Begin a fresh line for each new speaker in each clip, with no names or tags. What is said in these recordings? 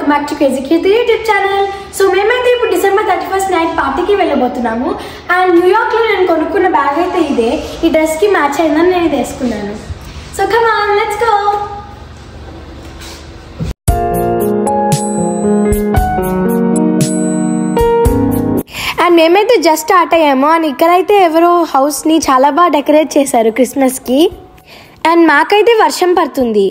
Welcome back to crazy Keerthi YouTube channel. So మేమైతే ఇప్పుడు December 31st night పార్టీకి వెళ్ళబోతున్నాము. And న్యూయార్క్లో నేను కొనుక్కున్న బ్యాగ్ అయితే ఇదే. ఈ డ్రెస్కి మ్యాచ్ అయిందని నేను ఇది వేసుకున్నాను. So come on, let's go. And మేమైతే జస్ట్ స్టార్ట్ అయ్యాము. అండ్ ఇక్కడైతే ఎవరో హౌస్ని చాలా బాగా డెకరేట్ చేశారు క్రిస్మస్కి. అండ్ మాకైతే వర్షం పడుతుంది.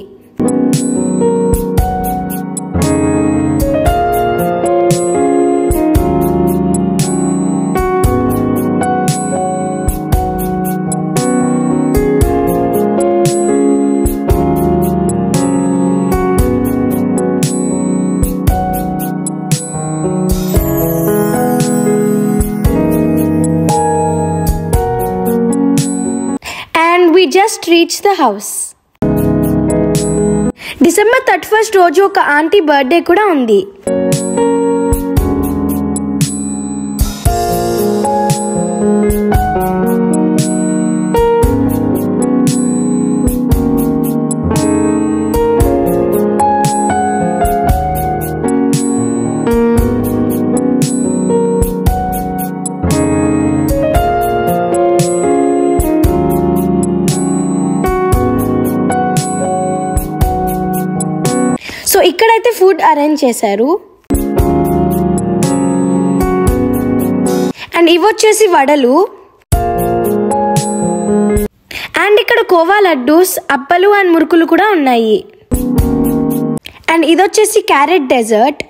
We just reached the house. December 31st రోజు ఒక ఆంటీ బర్త్డే కూడా ఉంది. సో ఇక్కడైతే ఫుడ్ అరేంజ్ చేశారు. అండ్ ఇవి వచ్చేసి వడలు. అండ్ ఇక్కడ కోవా లడ్డూస్, అప్పలు అండ్ మురుకులు కూడా ఉన్నాయి. అండ్ ఇది వచ్చేసి క్యారెట్ డెజర్ట్.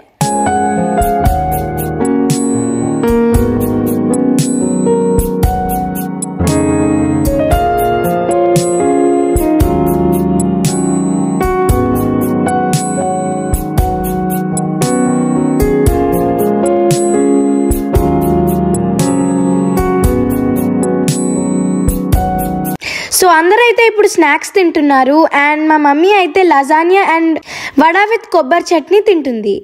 సో అందరైతే ఇప్పుడు స్నాక్స్ తింటున్నారు. అండ్ మా మమ్మీ అయితే లజానియా అండ్ వడా విత్ కొబ్బరి చట్నీ తింటుంది.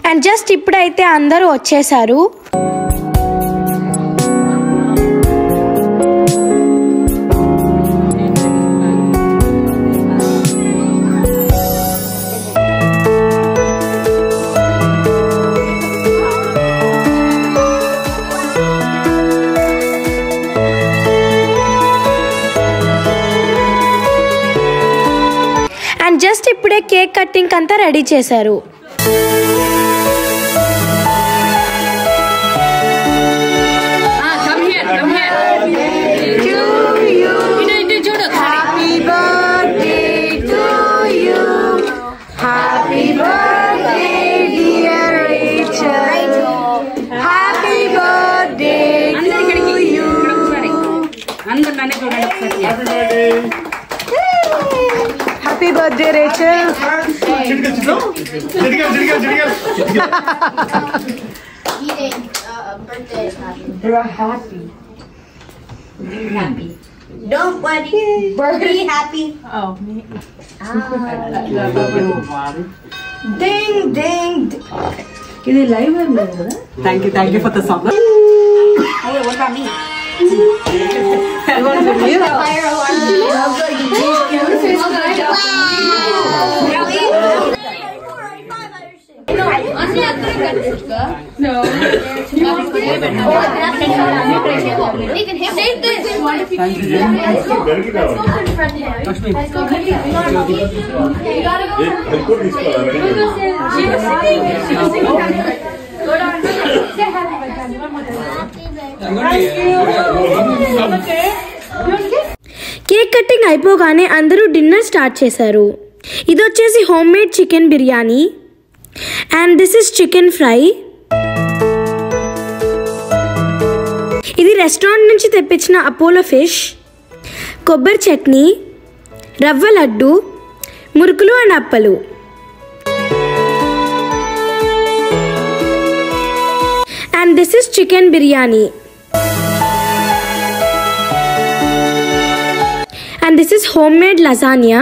అండ్ జస్ట్ ఇప్పుడైతే అందరూ వచ్చేసారు. అండ్ జస్ట్ ఇప్పుడే కేక్ కటింగ్ అంతా రెడీ చేశారు.
Happy birthday, Rachel.
Birthday is happy.
You are happy.
Be happy. Don't worry. Be happy.
Oh, me.
Ding, ding.
Is it live or not? Thank you for the song.
Oh, wait, what about me?
You want to do it?
Fire alarm. No. Save this.
Cake cutting అయిపోగానే అందరూ dinner start చేశారు. ఇది వచ్చేసి home made chicken biryani. And this is chicken fry. ఇది restaurant నుంచి తెప్పించిన Apollo fish, కొబ్బరి చట్నీ, రవ్వ లడ్డు, మురుకులు అండ్ అప్పలు. And this is chicken biryani. And this is homemade lasagna.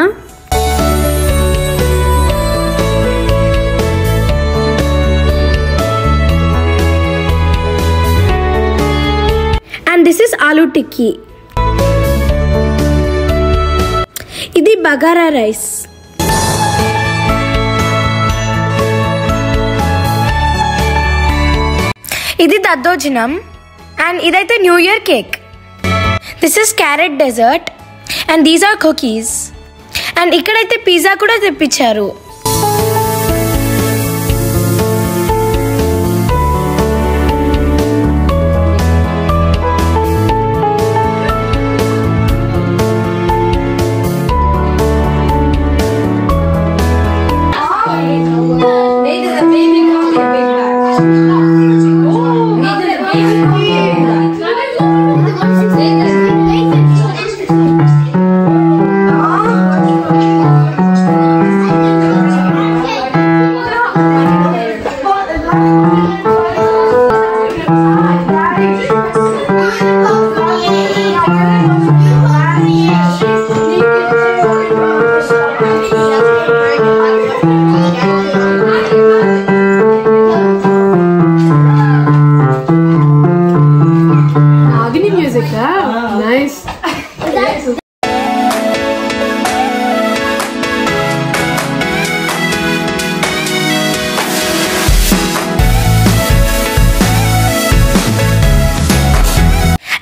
And this is aloo tikki. Idi bagara rice. Idi daddojinam. And idaithe New Year cake. This is carrot dessert. And these are cookies. And ikkadaithe pizza kuda teppicharu.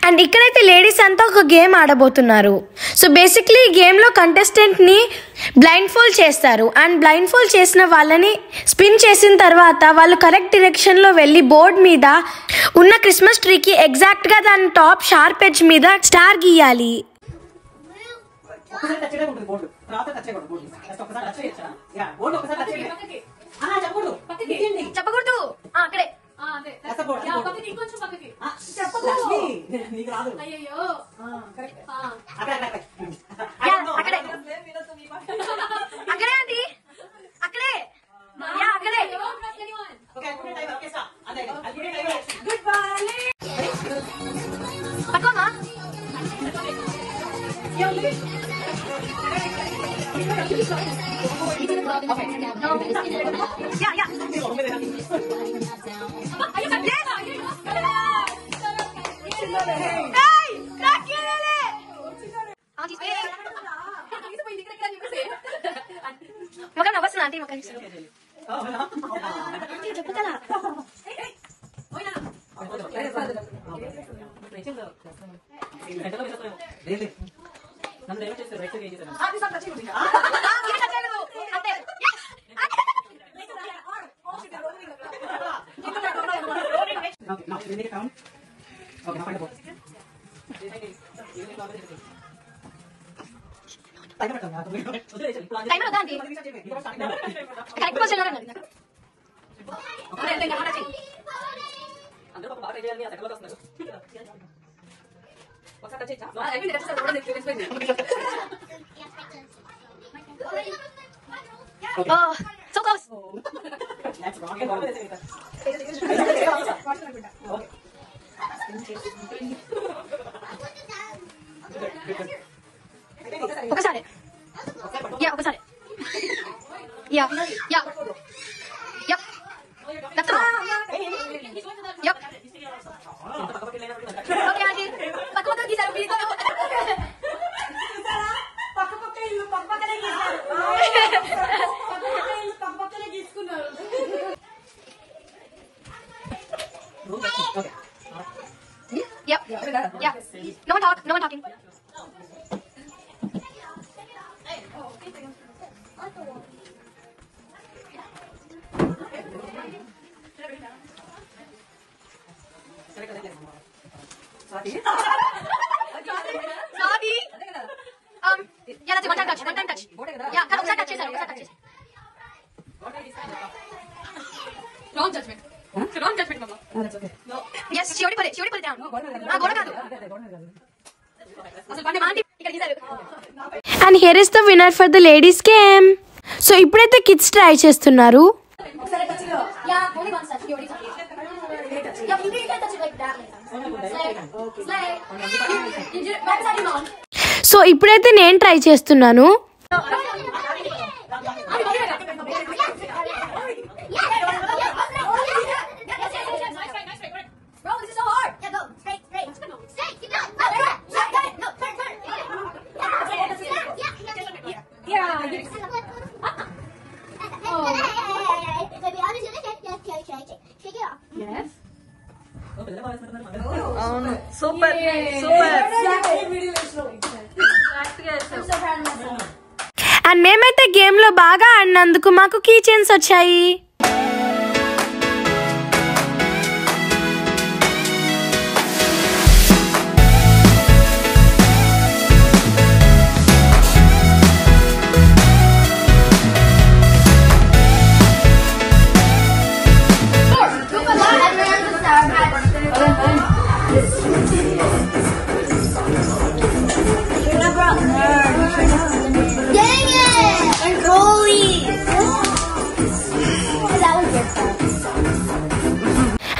And ఇక్కడైతే ladies అంతా ఒక game ఆడబోతున్నారు. So basically ఈ గేమ్లో కంటెస్టెంట్ని blind fold చేస్తారు. And blind fold చేసిన వాళ్ళని spin చేసిన తర్వాత వాళ్ళు కరెక్ట్ డైరెక్షన్లో వెళ్ళి బోర్డ్ మీద ఉన్న క్రిస్మస్ ట్రీకి ఎగ్జాక్ట్గా దాని టాప్ షార్ప్ ఎడ్జ్ మీద స్టార్ గీయాలి. చెప్పకూడదు అక్కడే అక్కడే అండి అక్కడే అక్కడే పక్కమా వస్తున్నా ఆంటీ చెప్పు కదా Oh, so close. That's wrong. ఒకసారి ఒకసారి No one talking. Sorry. Yeah, that's a one time touch. Yeah, kan ఒకసారి touch చేశారు. Wrong judgment. Wrong judgment, mama. That's okay. No. Yes, she already put it down. గోడ కాదు. అసలు aunty ఇక్కడ తీశారు. And here is the winner for the ladies game. So ఇప్పుడైతే kids try చేస్తున్నారు. ఒకసారి touch లో. Yeah, only one touch. You already touch. Yeah, so ఇప్పుడైతే నేను ట్రై చేస్తున్నాను.
Super super.
అండ్ మేమైతే గేమ్ లో బాగా ఆడినందుకు మాకు కీ చైన్స్ వచ్చాయి.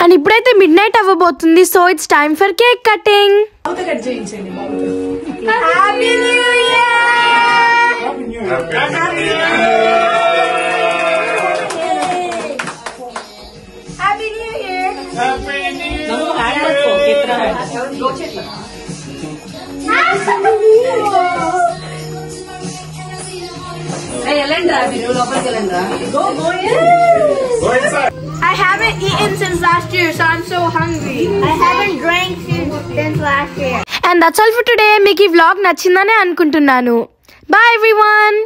అండ్ ఇప్పుడైతే మిడ్ నైట్ అవ్వబోతుంది. So it's time for cake cutting.
Cut చేయించండి.
Happy new year. Happy new year.
వెళ్ళండిరా మీరు లోపలికి వెళ్ళండిరా.
I haven't eaten since last year, so I'm so hungry.
I haven't drank since last year.
And that's all for today. మీకు ఈ vlog నచ్చిందని అనుకుంటున్నాను. Bye everyone.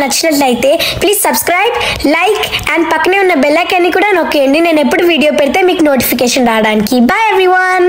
నచ్చినట్లయితే please subscribe, like and పక్కనే ఉన్న బెల్ ఐకాన్ ని కూడా నొక్కేయండి. నేను ఎప్పుడు వీడియో పెడితే మీకు నోటిఫికేషన్ రావడానికి. Bye everyone.